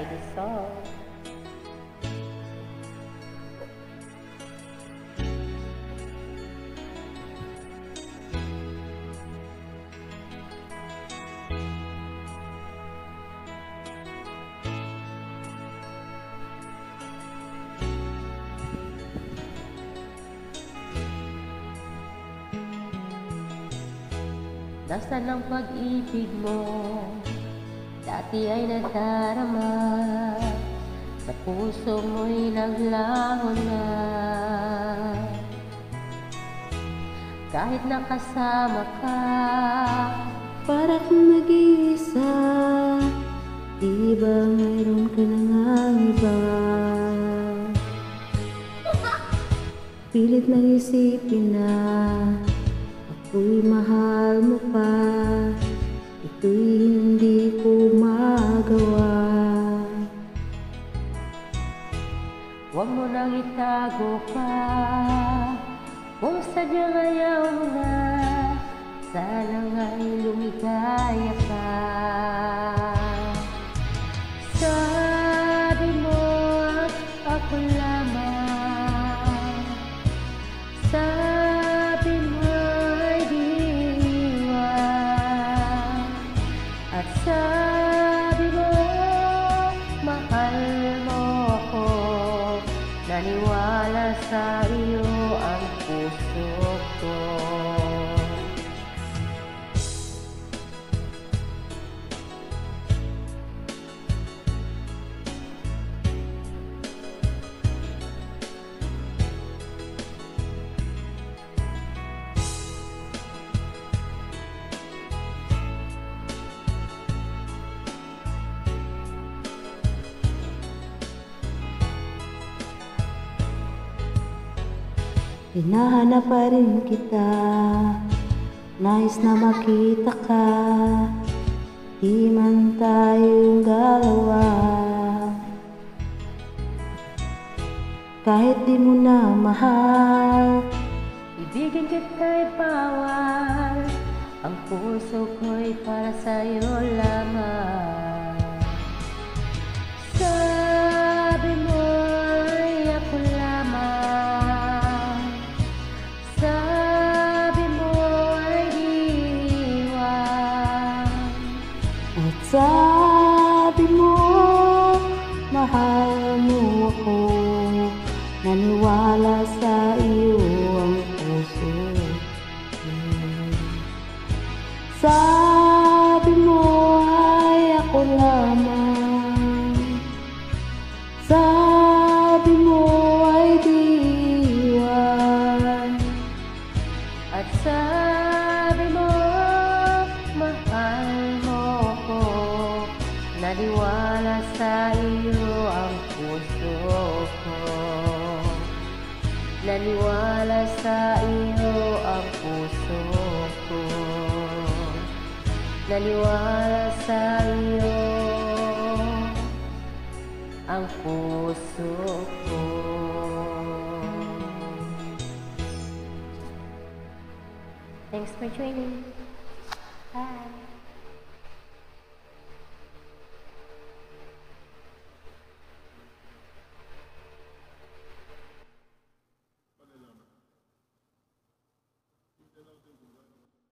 by the song. Nasaan ang pag-ibig mo? Dati ay nadarama, sa puso mo'y naglaho na. Kahit nakasama ka, para kang nag-iisa. Di ba mayroon ka na ngang iba? Pilit lang isipin na ako'y mahal mo pa. Ito'y hindi ko magawa. huwag mo nang itago pa. Kung sadyang ayaw mo na, sana nga'y lumigaya ka. Sabi mo ako lamang, sabi mo'y diwan, at sabi mo mahal mo ako. Naniwala sa iyo ang puso ko. Hinahanap pa rin kita, nais na makita ka. Di man tayong galawa, kahit di mo na mahal. Ibigin kita'y bawal, ang puso ko'y para sa'yo lamang. Sabi mo'y ako lamang, sabi mo'y diwan, At sabi mo mahal mo ako. Naniwala sa iyo ang puso ko. Sabi mo ay ako lamang, sabi mo ay diwan, at sabi mo mahal mo ako. Naniwala sa iyo ang puso ko. Naniwala sa iyo ang puso ko. Naniwala sa iyo ang puso ko. Thanks for joining. Bye.